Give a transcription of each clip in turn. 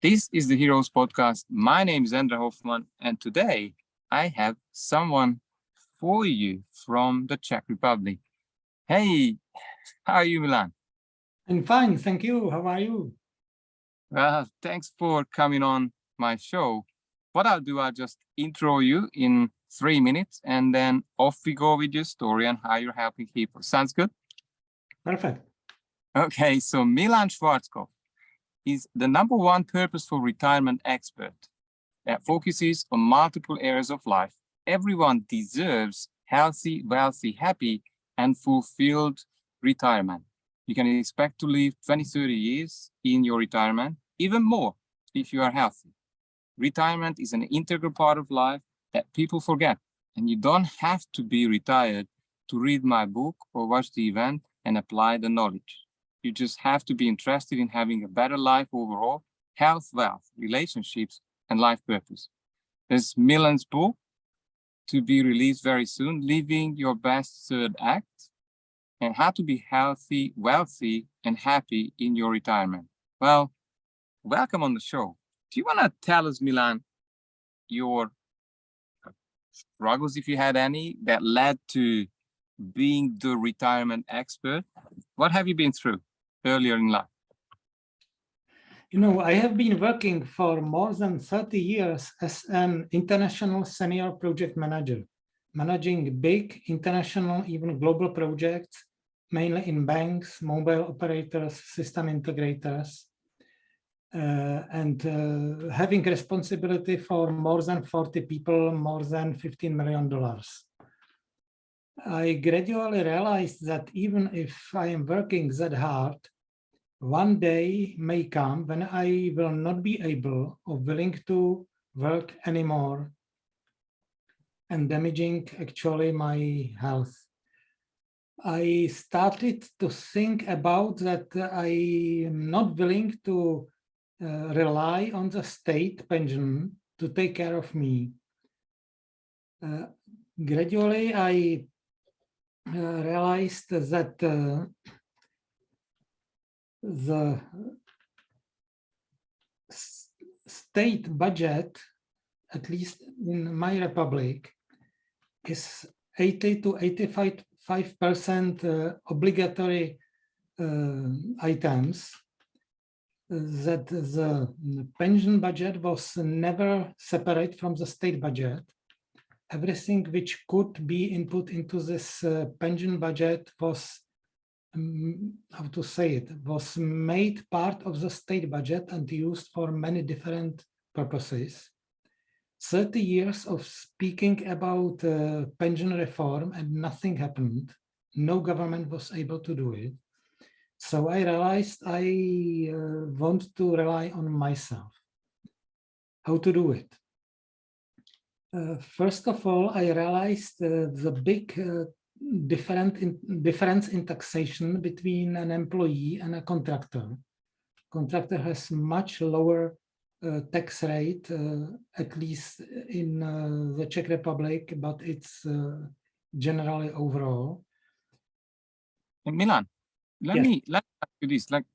This is the Heroes Podcast. My name is Andra Hoffman, and today I have someone for you from the Czech Republic. Hey, how are you, Milan? I'm fine, thank you. How are you? Well, thanks for coming on my show. What I'll do, I'll just intro you in 3 minutes, and then off we go with your story and how you're helping people. Sounds good? Perfect. Okay, so Milan Schwarzkopf is the #1 purposeful retirement expert that focuses on multiple areas of life. Everyone deserves healthy, wealthy, happy, and fulfilled retirement. You can expect to live 20, 30 years in your retirement, even more if you are healthy. Retirement is an integral part of life that people forget, and you don't have to be retired to read my book or watch the event and apply the knowledge. You just have to be interested in having a better life overall, health, wealth, relationships, and life purpose. There's Milan's book to be released very soon, Living Your Best Third Act, and how to be healthy, wealthy, and happy in your retirement. Well, welcome on the show. Do you want to tell us, Milan, your struggles, if you had any, that led to being the retirement expert? What have you been through earlier in life? You know, I have been working for more than 30 years as an international senior project manager, managing big international, even global projects, mainly in banks, mobile operators, system integrators, and having responsibility for more than 40 people, more than $15 million. I gradually realized that even if I am working that hard, one day may come when I will not be able or willing to work anymore and damaging actually my health. I started to think about that I am not willing to rely on the state pension to take care of me. Gradually, I realized that the state budget, at least in my republic, is 80 to 85% obligatory items, that the pension budget was never separate from the state budget. Everything which could be input into this pension budget was how to say it, was made part of the state budget and used for many different purposes. 30 years of speaking about pension reform and nothing happened. No government was able to do it. So I realized I want to rely on myself. How to do it? First of all, I realized the big difference in taxation between an employee and a contractor. Contractor has much lower tax rate, at least in the Czech Republic, but it's generally overall. And Milan, let Yes. me ask you this: like,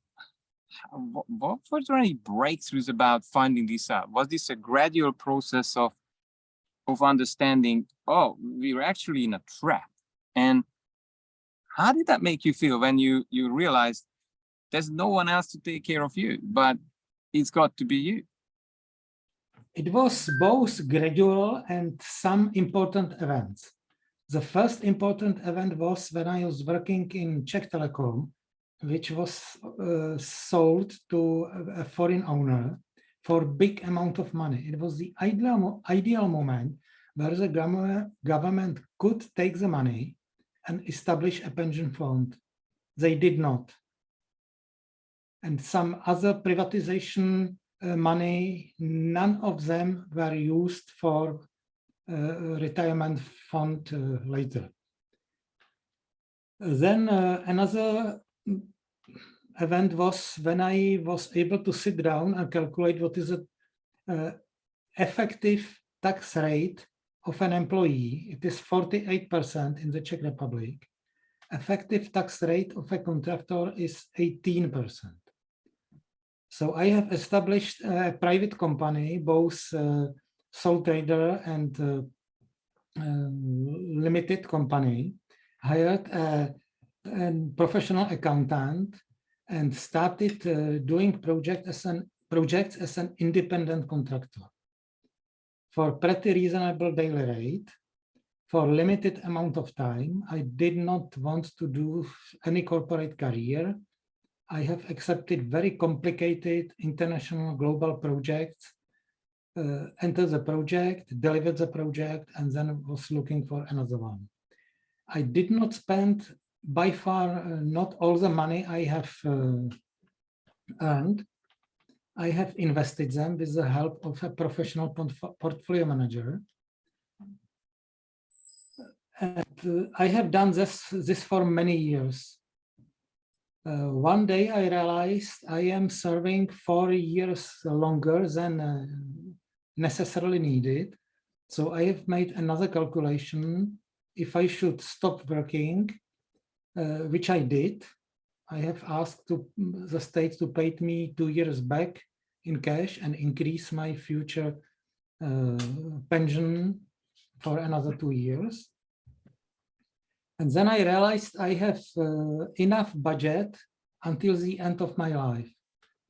what were there any breakthroughs about finding this out? Was this a gradual process of understanding, oh, we were actually in a trap? And how did that make you feel when you realized there's no one else to take care of you, but it's got to be you? It was both gradual and some important events. The first important event was when I was working in Czech Telecom, which was sold to a foreign owner for big amount of money. It was the ideal moment where the government could take the money and establish a pension fund. They did not. And some other privatization money, none of them were used for retirement fund later. Then another event was when I was able to sit down and calculate what is the effective tax rate of an employee. It is 48% in the Czech Republic. Effective tax rate of a contractor is 18%. So I have established a private company, both sole trader and limited company, hired a professional accountant, and started doing projects as an independent contractor for pretty reasonable daily rate, for limited amount of time. I did not want to do any corporate career. I have accepted very complicated international global projects, entered the project, delivered the project, and then was looking for another one. I did not spend by far not all the money I have earned. I have invested them with the help of a professional portfolio manager. And I have done this for many years. One day I realized I am serving 4 years longer than necessarily needed. So I have made another calculation. If I should stop working, which I did, I have asked the state to pay me 2 years back in cash and increase my future pension for another 2 years. And then I realized I have enough budget until the end of my life,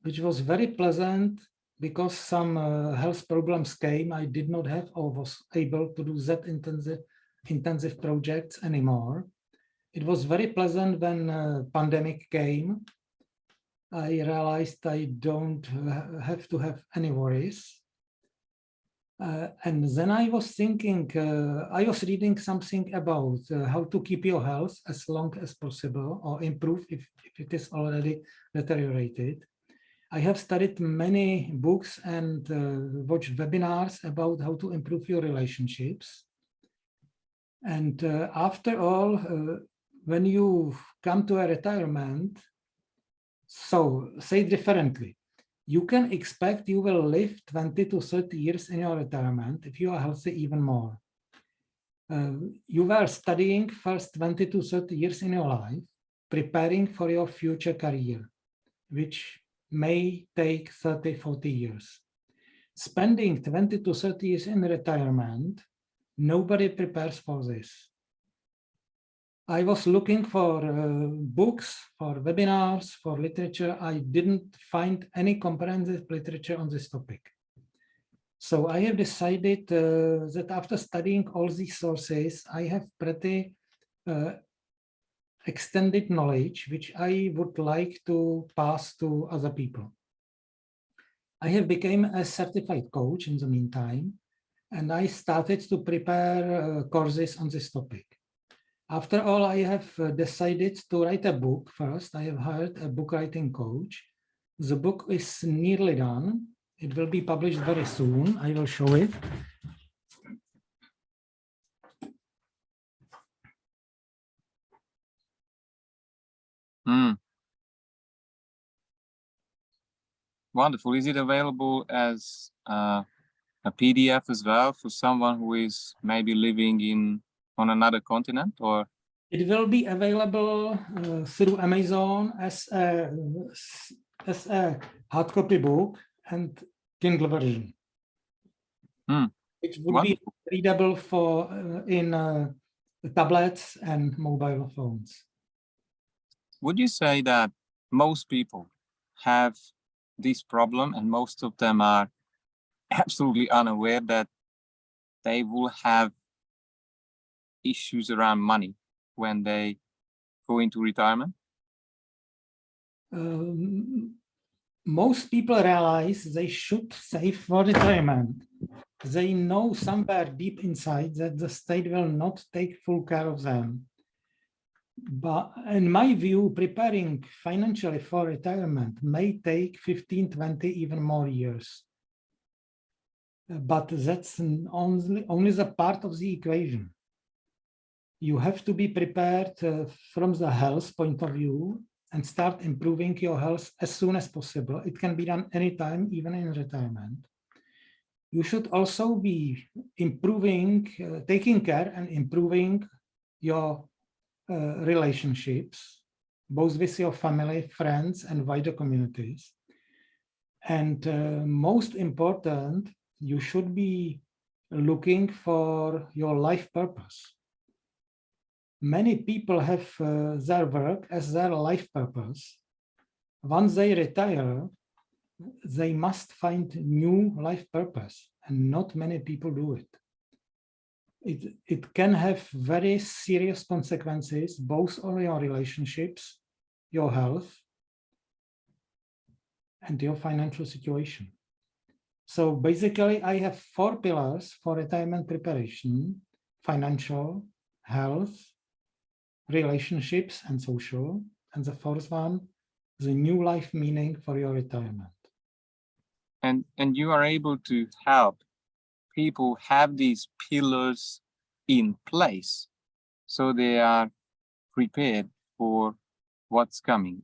which was very pleasant because some health problems came. I did not have or was able to do that intensive projects anymore. It was very pleasant when pandemic came. I realized I don't have to have any worries. And then I was thinking, I was reading something about how to keep your health as long as possible or improve if it is already deteriorated. I have studied many books and watched webinars about how to improve your relationships. And after all, when you come to a retirement, so say differently, you can expect you will live 20 to 30 years in your retirement if you are healthy even more. You were studying first 20 to 30 years in your life, preparing for your future career, which may take 30, 40 years. Spending 20 to 30 years in retirement, nobody prepares for this. I was looking for books, for webinars, for literature. I didn't find any comprehensive literature on this topic. So I have decided that after studying all these sources, I have pretty extended knowledge, which I would like to pass to other people. I have become a certified coach in the meantime, and I started to prepare courses on this topic. After all, I have decided to write a book first. I have hired a book writing coach. The book is nearly done. It will be published very soon. I will show it. Wonderful. Is it available as a PDF as well for someone who is maybe living on another continent, or? It will be available through Amazon as a hard copy book and Kindle version. It would Wonderful. be readable in tablets and mobile phones. Would you say that most people have this problem and most of them are absolutely unaware that they will have issues around money when they go into retirement? Most people realize they should save for retirement. They know somewhere deep inside that the state will not take full care of them. But in my view, preparing financially for retirement may take 15, 20, even more years. But that's only the part of the equation. You have to be prepared from the health point of view and start improving your health as soon as possible. It can be done anytime, even in retirement. You should also be improving, taking care and improving your relationships, both with your family, friends, and wider communities. And most important, you should be looking for your life purpose. Many people have their work as their life purpose. Once they retire, they must find new life purpose, and not many people do it. It can have very serious consequences, both on your relationships, your health, and your financial situation. So basically, I have 4 pillars for retirement preparation: financial, health, relationships, and social. And the 4th one, the new life meaning for your retirement. And you are able to help people have these pillars in place so they are prepared for what's coming.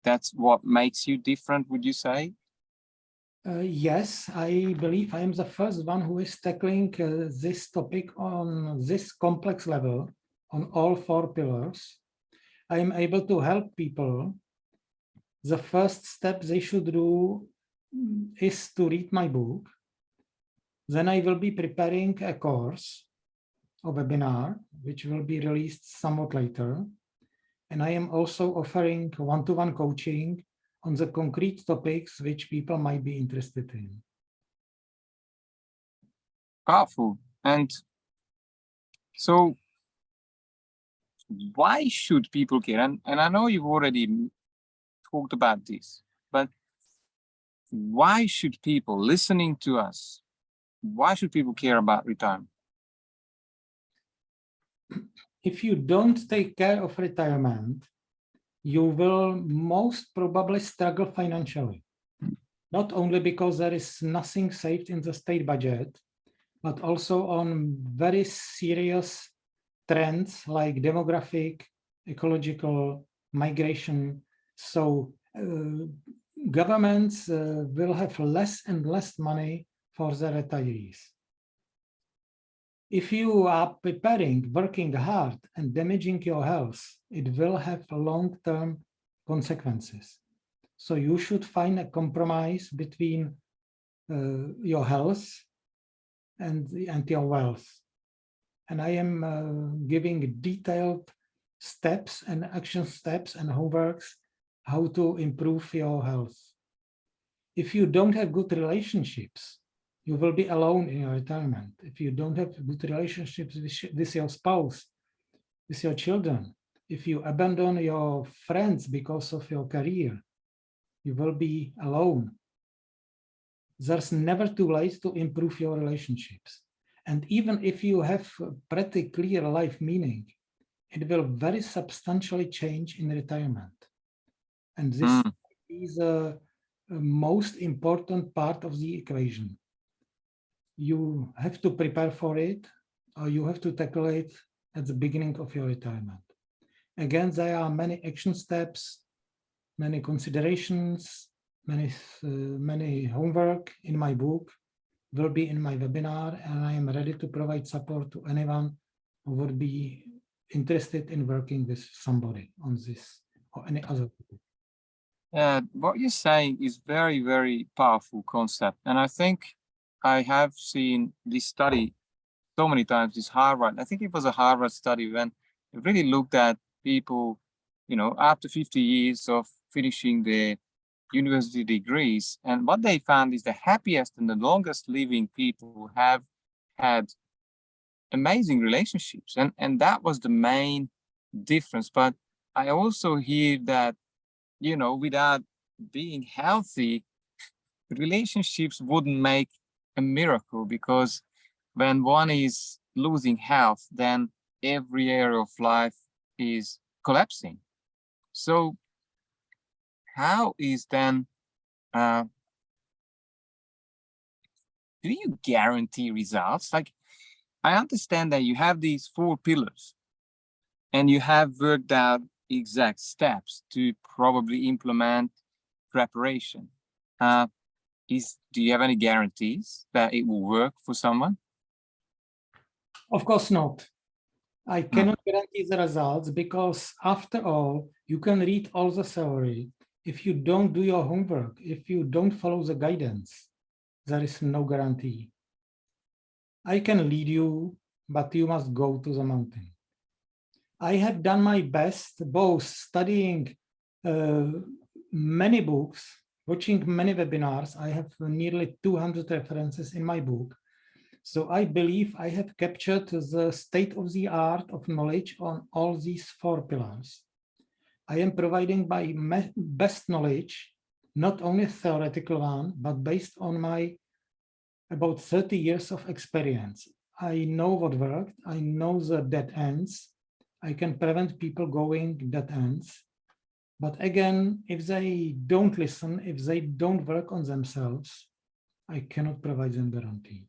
That's what makes you different, would you say? Yes, I believe I am the first one who is tackling this topic on this complex level, on all 4 pillars. I am able to help people. The first step they should do is to read my book. Then I will be preparing a course, a webinar, which will be released somewhat later. And I am also offering one-to-one coaching on the concrete topics which people might be interested in. Powerful. And so why should people care? And I know you've already talked about this, but why should people listening to us, why should people care about retirement? If you don't take care of retirement, you will most probably struggle financially. Not only because there is nothing saved in the state budget, but also on very serious trends like demographic, ecological, migration. So governments will have less and less money for their retirees. If you are preparing, working hard, and damaging your health, it will have long-term consequences. So you should find a compromise between your health and your wealth. And I am giving detailed steps and action steps and homeworks how to improve your health. If you don't have good relationships, you will be alone in your retirement. If you don't have good relationships with your spouse, with your children, if you abandon your friends because of your career, you will be alone. There's never too late to improve your relationships. And even if you have a pretty clear life meaning, it will very substantially change in retirement. And this is a most important part of the equation. You have to prepare for it, or you have to tackle it at the beginning of your retirement. Again, there are many action steps, many considerations, many homework in my book, will be in my webinar, and I am ready to provide support to anyone who would be interested in working with somebody on this or any other topic. What you're saying is very, very powerful concept. And I think I have seen this study so many times, this Harvard, I think it was a Harvard study when it really looked at people, you know, after 50 years of finishing their university degrees. And what they found is the happiest and the longest living people have had amazing relationships. And that was the main difference. But I also hear that, you know, without being healthy, relationships wouldn't make a miracle, because when one is losing health, then every area of life is collapsing. So how is then, do you guarantee results? Like, I understand that you have these 4 pillars and you have worked out exact steps to probably implement preparation. Do you have any guarantees that it will work for someone? Of course not. I cannot guarantee the results, because after all, you can read all the theory. if you don't do your homework, if you don't follow the guidance, there is no guarantee. I can lead you, but you must go to the mountain. I have done my best, both studying many books, watching many webinars. I have nearly 200 references in my book. So I believe I have captured the state of the art of knowledge on all these 4 pillars. I am providing my best knowledge, not only theoretical one, but based on my about 30 years of experience. I know what worked. I know the dead ends. I can prevent people going dead ends. But again, if they don't listen, if they don't work on themselves, I cannot provide them guarantee.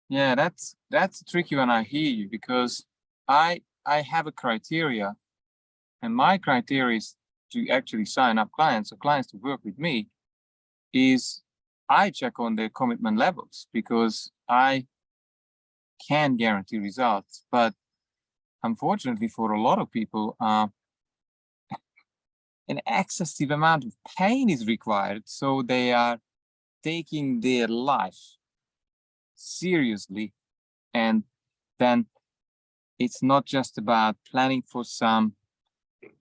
Yeah, that's tricky when I hear you, because I have a criteria, and my criteria is to actually sign up clients or clients to work with me is I check on their commitment levels, because I can guarantee results. But unfortunately for a lot of people, an excessive amount of pain is required, so they are taking their life seriously. And then it's not just about planning for some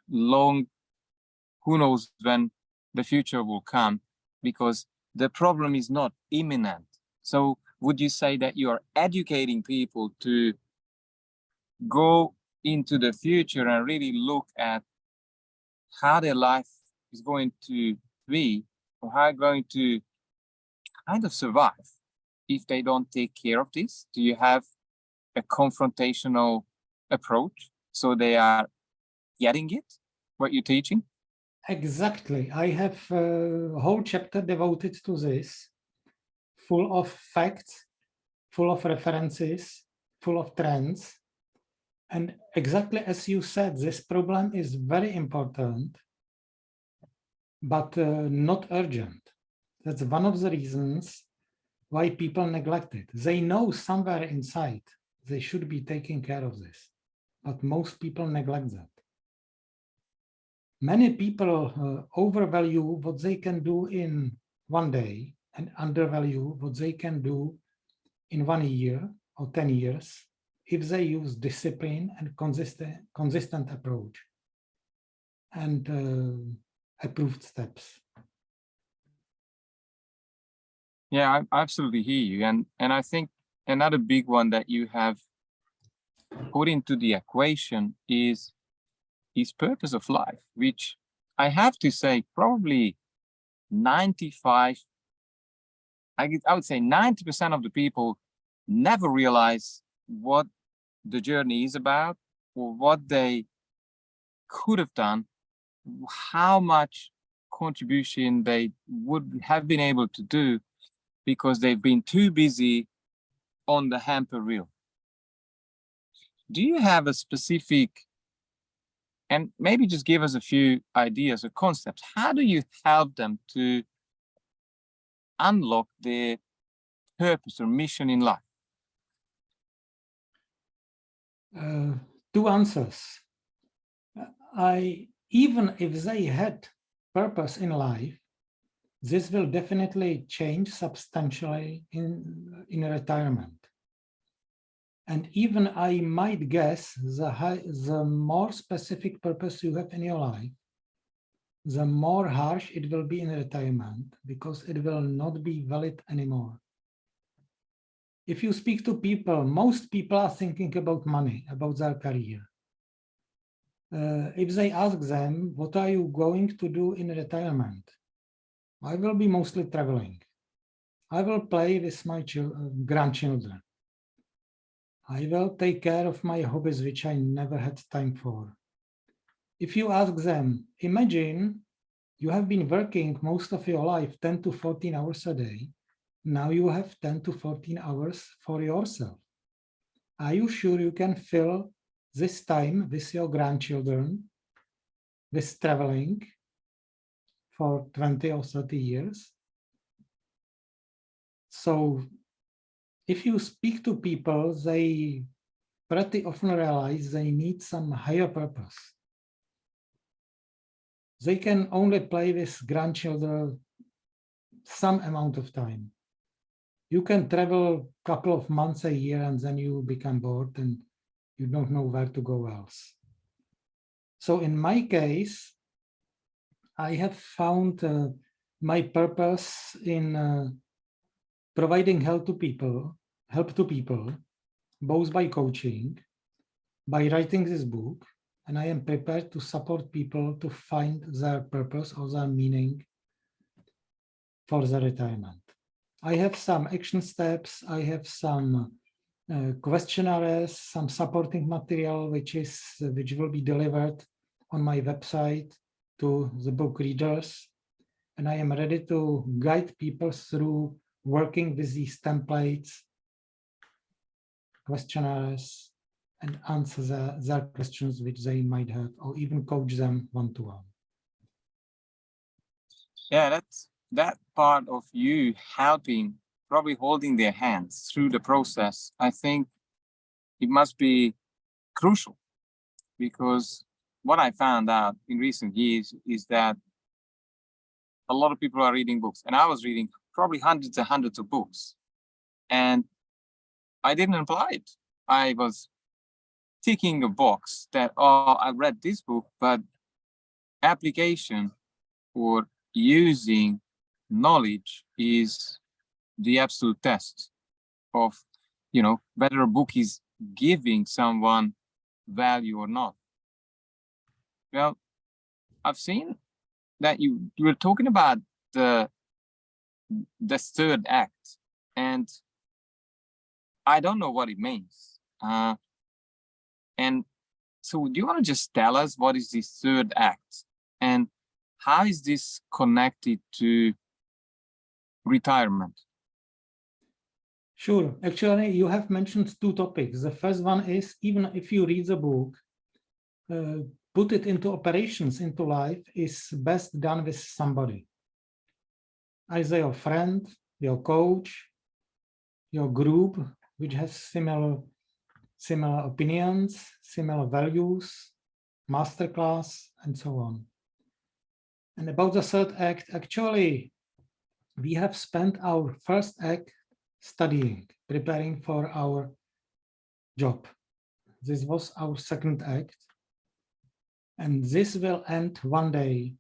long, who knows when the future will come, because the problem is not imminent. So would you say that you are educating people to go into the future and really look at how their life is going to be, or how they're going to kind of survive if they don't take care of this? Do you have a confrontational approach so they are getting it, what you're teaching? Exactly. I have a whole chapter devoted to this, full of facts, full of references, full of trends. And exactly as you said, this problem is very important, but not urgent. That's one of the reasons why people neglect it. They know somewhere inside they should be taking care of this, but most people neglect that. Many people overvalue what they can do in one day and undervalue what they can do in 1 year or 10 years if they use discipline and consistent approach and approved steps. Yeah, I absolutely hear you. And I think another big one that you have put into the equation is purpose of life, which I have to say probably 95, I would say 90% of the people never realize what the journey is about, or what they could have done, how much contribution they would have been able to do, because they've been too busy on the hamper wheel. Do you have a specific, and maybe just give us a few ideas or concepts, how do you help them to unlock their purpose or mission in life? 2 answers. Even if they had purpose in life, this will definitely change substantially in retirement. And even I might guess the more specific purpose you have in your life, the more harsh it will be in retirement, because it will not be valid anymore. If you speak to people, most people are thinking about money, about their career. If they ask them, what are you going to do in retirement? I will be mostly traveling. I will play with my grandchildren. I will take care of my hobbies, which I never had time for. If you ask them, imagine you have been working most of your life 10 to 14 hours a day. Now you have 10 to 14 hours for yourself. Are you sure you can fill this time with your grandchildren, with traveling for 20 or 30 years? So if you speak to people, they pretty often realize they need some higher purpose. They can only play with grandchildren some amount of time. You can travel a couple of months a year and then you become bored and you don't know where to go else. So in my case, I have found my purpose in providing help to people, both by coaching, by writing this book, and I am prepared to support people to find their purpose or their meaning for their retirement. I have some action steps, I have some questionnaires, some supporting material, which will be delivered on my website to the book readers. And I am ready to guide people through working with these templates, questionnaires, and answer their questions which they might have, or even coach them one-to-one. Yeah, that's that part of you helping, probably holding their hands through the process. I think it must be crucial, because what I found out in recent years is that a lot of people are reading books, and I was reading probably hundreds and hundreds of books, and I didn't apply it. I was ticking a box that, oh, I read this book, but application or using knowledge is the absolute test of, whether a book is giving someone value or not. Well, I've seen that you were talking about the third act, and I don't know what it means. And so do you want to just tell us what is this third act, and how is this connected to retirement? Sure. Actually, you have mentioned two topics. The first one is, even if you read the book, put it into operations, into life, is best done with somebody. Either your friend, your coach, your group, which has similar opinions, similar values, masterclass, and so on. And about the third act, actually, we have spent our first act studying, preparing for our job. This was our second act. And this will end one day.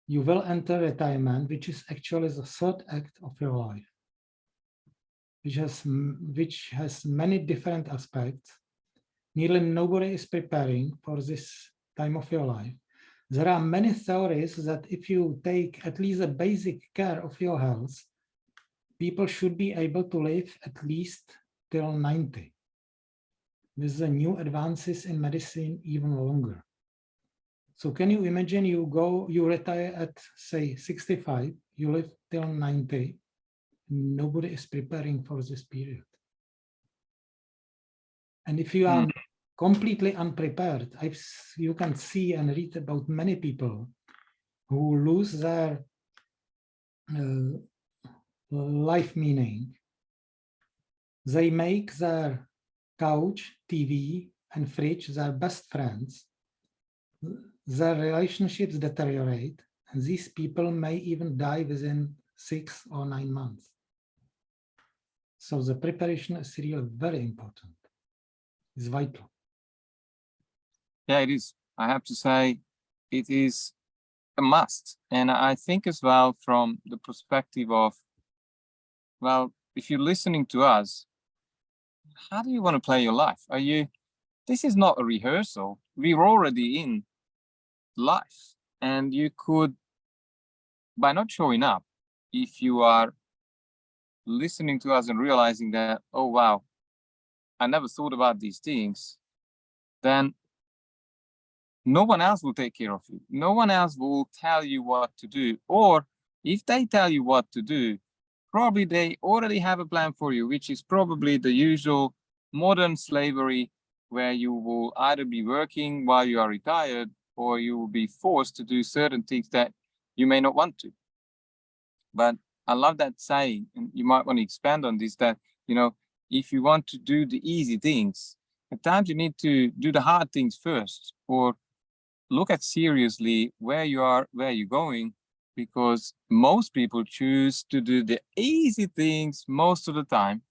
You will enter retirement, which is actually the third act of your life, which has many different aspects. Nearly nobody is preparing for this time of your life. There are many theories that if you take at least a basic care of your health, people should be able to live at least till 90. With the new advances in medicine, even longer. So can you imagine you retire at, say, 65, you live till 90, nobody is preparing for this period. And if you are completely unprepared, you can see and read about many people who lose their life meaning. They make their couch, TV, and fridge their best friends. Their relationships deteriorate, and these people may even die within 6 or 9 months. So the preparation is really very important. It's vital. Yeah, it is. I have to say, it is a must. And I think as well, from the perspective of, well, if you're listening to us, how do you want to play your life? This is not a rehearsal. We're already in life. And you could, by not showing up, if you are listening to us and realizing that, oh, wow, I never thought about these things, then no one else will take care of you. No one else will tell you what to do. Or if they tell you what to do, probably they already have a plan for you, which is probably the usual modern slavery, where you will either be working while you are retired, or you will be forced to do certain things that you may not want to. But I love that saying, and you might want to expand on this, that, if you want to do the easy things, at times you need to do the hard things first, or look at seriously where you are, where you're going, because most people choose to do the easy things most of the time,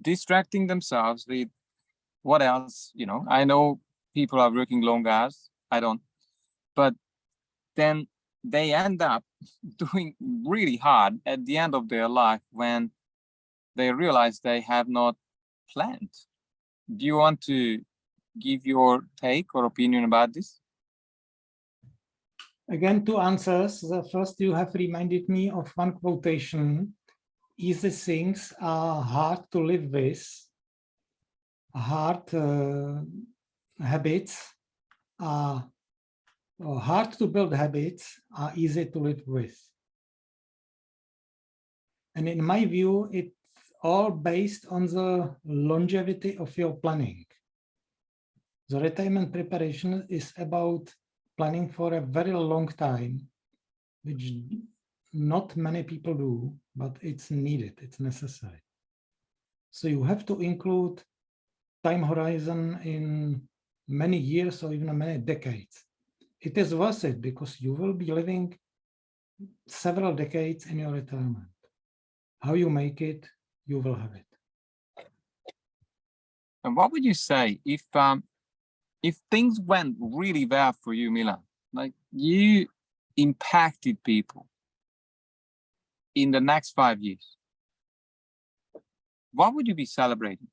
distracting themselves with what else, I know people are working long hours, I don't, but then they end up doing really hard at the end of their life when they realize they have not planned. Do you want to give your take or opinion about this? Again, two answers. The first, you have reminded me of one quotation. Easy things are hard to live with. Hard habits are hard to build habits are easy to live with. And in my view, it's all based on the longevity of your planning. The retirement preparation is about planning for a very long time, which not many people do, but it's needed, it's necessary. So you have to include time horizon in many years or even many decades. It is worth it because you will be living several decades in your retirement. How you make it, you will have it. And what would you say if things went really well for you, Milan, like you impacted people in the next 5 years, what would you be celebrating?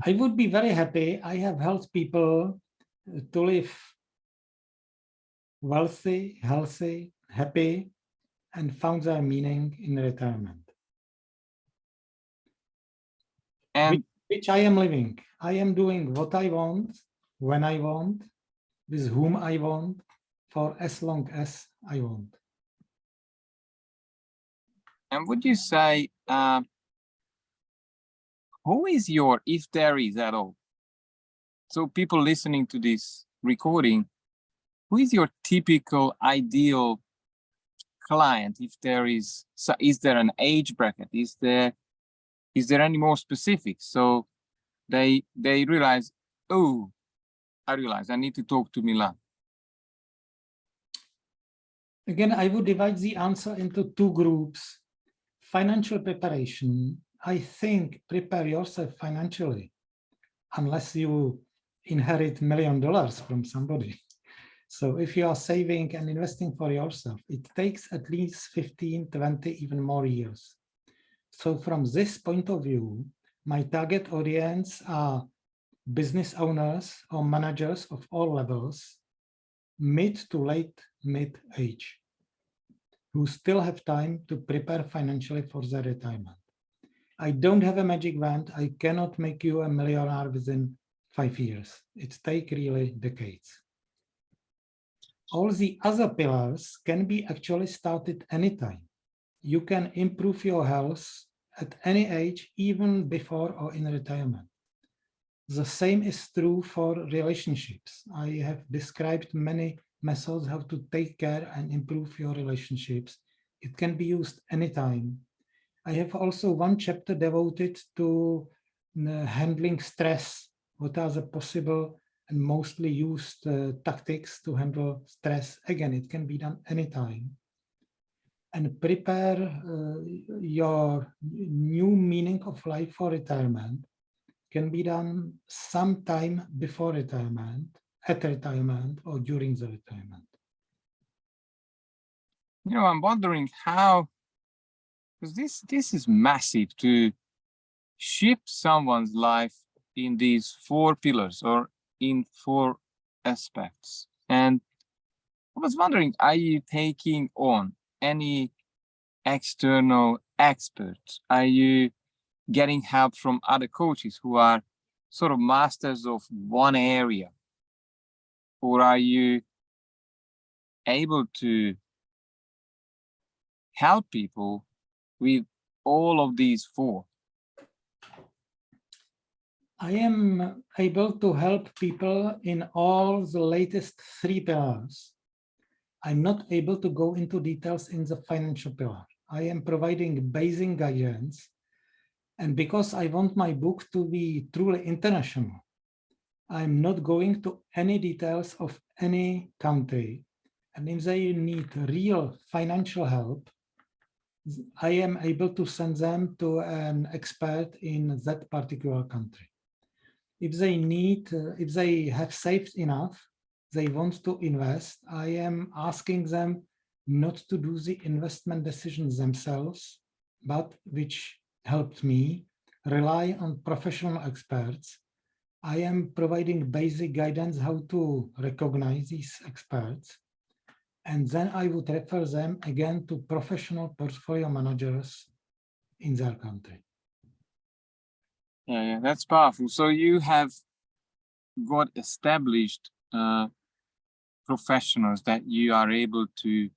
I would be very happy. I have helped people to live wealthy, healthy, happy, and found their meaning in retirement. And which I am living. I am doing what I want, when I want, with whom I want, for as long as I want. And would you say, who is your, if there is at all? So people listening to this recording, who is your typical ideal client? If there is there an age bracket? Is there any more specific? So they realize, oh, I realize I need to talk to Milan. Again, I would divide the answer into two groups. Financial preparation. I think prepare yourself financially, unless you inherit $1 million from somebody. So if you are saving and investing for yourself, it takes at least 15, 20, even more years. So from this point of view, my target audience are business owners or managers of all levels, mid to late mid-age, who still have time to prepare financially for their retirement. I don't have a magic wand. I cannot make you a millionaire within 5 years. It takes really decades. All the other pillars can be actually started anytime. You can improve your health at any age, even before or in retirement. The same is true for relationships. I have described many methods how to take care and improve your relationships. It can be used anytime. I have also one chapter devoted to handling stress. What are the possible and mostly used tactics to handle stress? Again, it can be done anytime. And prepare your new meaning of life for retirement can be done sometime before retirement, at retirement, or during the retirement. I'm wondering how, because this is massive, to shift someone's life in these 4 pillars or in 4 aspects. And I was wondering, are you taking on any external experts? Are you getting help from other coaches who are sort of masters of one area? Or are you able to help people with all of these 4? I am able to help people in all the latest 3 pillars. I'm not able to go into details in the financial pillar. I am providing basic guidance. And because I want my book to be truly international, I'm not going to any details of any country. And if they need real financial help, I am able to send them to an expert in that particular country. If they have saved enough, they want to invest, I am asking them not to do the investment decisions themselves, but which helped me rely on professional experts. I am providing basic guidance how to recognize these experts. And then I would refer them again to professional portfolio managers in their country. Yeah, that's powerful. So you have got established professionals that you are able to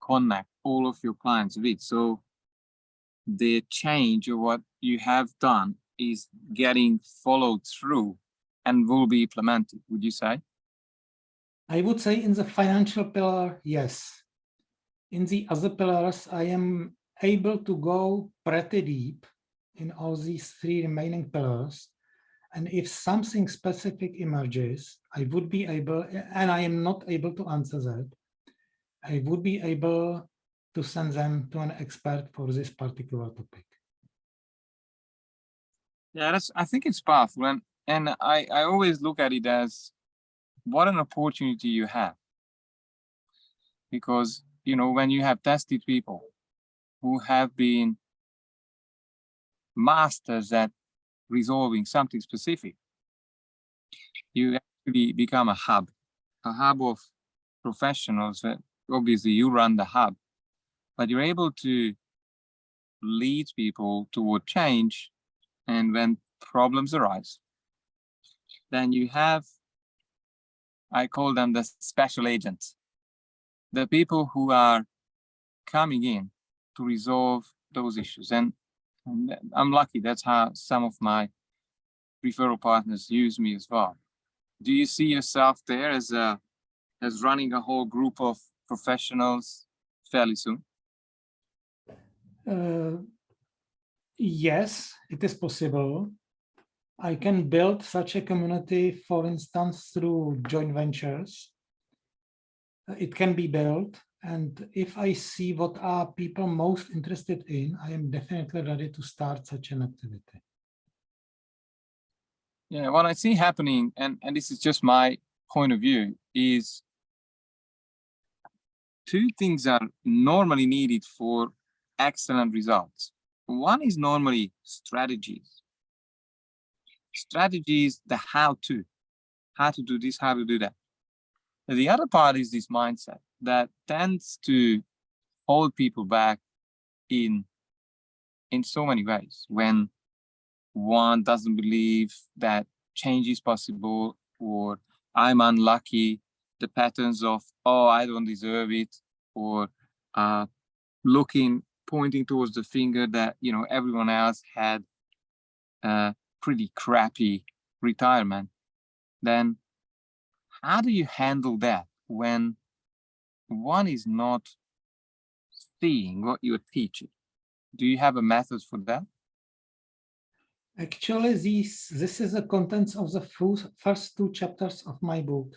connect all of your clients with. So the change of what you have done is getting followed through and will be implemented, would you say? I would say in the financial pillar, yes. In the other pillars, I am able to go pretty deep in all these three remaining pillars. And if something specific emerges, I would be able, and I am not able to answer that, I would be able to send them to an expert for this particular topic. Yeah, I think it's powerful. And I always look at it as what an opportunity you have. Because, when you have tested people who have been masters at resolving something specific, you actually become a hub of professionals. Obviously, you run the hub, but you're able to lead people toward change. And when problems arise, then you have, I call them the special agents, the people who are coming in to resolve those issues. And I'm lucky. That's how some of my referral partners use me as well. Do you see yourself there as running a whole group of professionals fairly soon? Yes, it is possible. I can build such a community, for instance, through joint ventures. It can be built. And if I see what are people most interested in, I am definitely ready to start such an activity. Yeah, what I see happening, and this is just my point of view, is two things are normally needed for excellent results. One is normally strategies. Strategies, the how to do this, how to do that. And the other part is this mindset that tends to hold people back in so many ways. When one doesn't believe that change is possible, or I'm unlucky, the patterns of, oh, I don't deserve it, or pointing towards the finger that, everyone else had a pretty crappy retirement, then how do you handle that when one is not seeing what you're teaching? Do you have a method for that? Actually, this is the contents of the first two chapters of my book.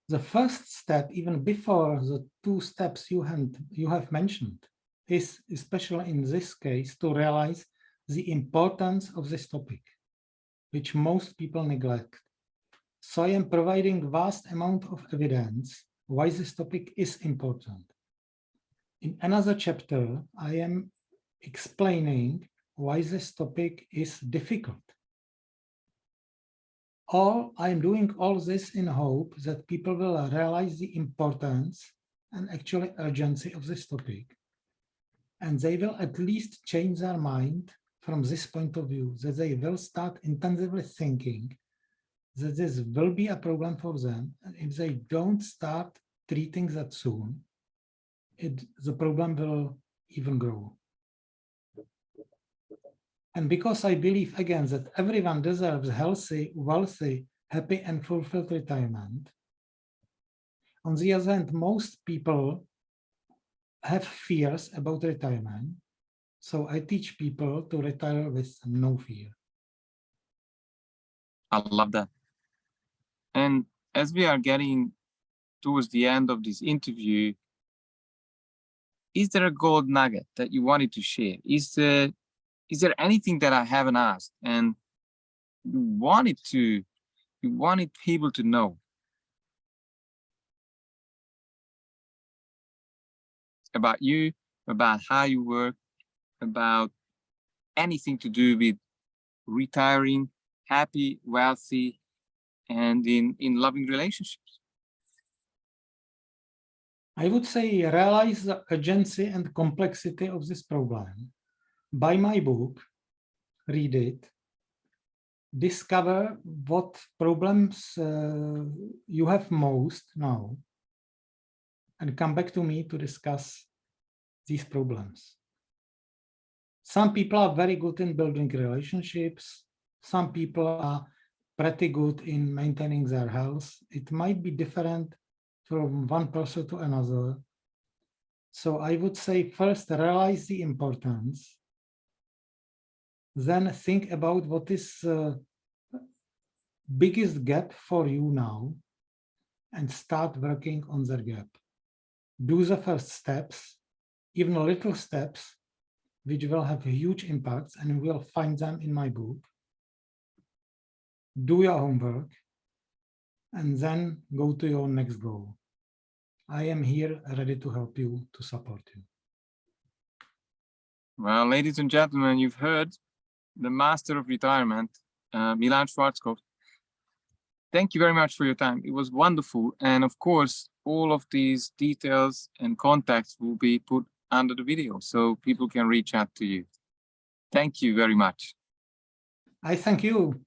The first step, even before the two steps you have mentioned, is, especially in this case, to realize the importance of this topic, which most people neglect. So I am providing vast amount of evidence why this topic is important. In another chapter, I am explaining why this topic is difficult. I'm doing all this in hope that people will realize the importance and actually urgency of this topic. And they will at least change their mind from this point of view, that they will start intensively thinking that this will be a problem for them. And if they don't start treating that soon, the problem will even grow. And because I believe, again, that everyone deserves healthy, wealthy, happy, and fulfilled retirement, on the other hand, most people have fears about retirement. So I teach people to retire with no fear. I love that. And as we are getting towards the end of this interview, is there a gold nugget that you wanted to share? Is there anything that I haven't asked and you wanted people to know about you, about how you work, about anything to do with retiring, happy, wealthy, and in loving relationships? I would say realize the urgency and complexity of this problem. Buy my book, read it, discover what problems you have most now, and come back to me to discuss these problems. Some people are very good in building relationships. Some people are pretty good in maintaining their health. It might be different from one person to another. So I would say first realize the importance, then think about what is biggest gap for you now and start working on the gap. Do the first steps, even little steps, which will have huge impacts, and you will find them in my book. Do your homework and then go to your next goal. I am here ready to help you, to support you. Well, ladies and gentlemen, you've heard the master of retirement, Milan Schwarzkopf. Thank you very much for your time. It was wonderful. And of course, all of these details and contacts will be put under the video so people can reach out to you. Thank you very much. I thank you.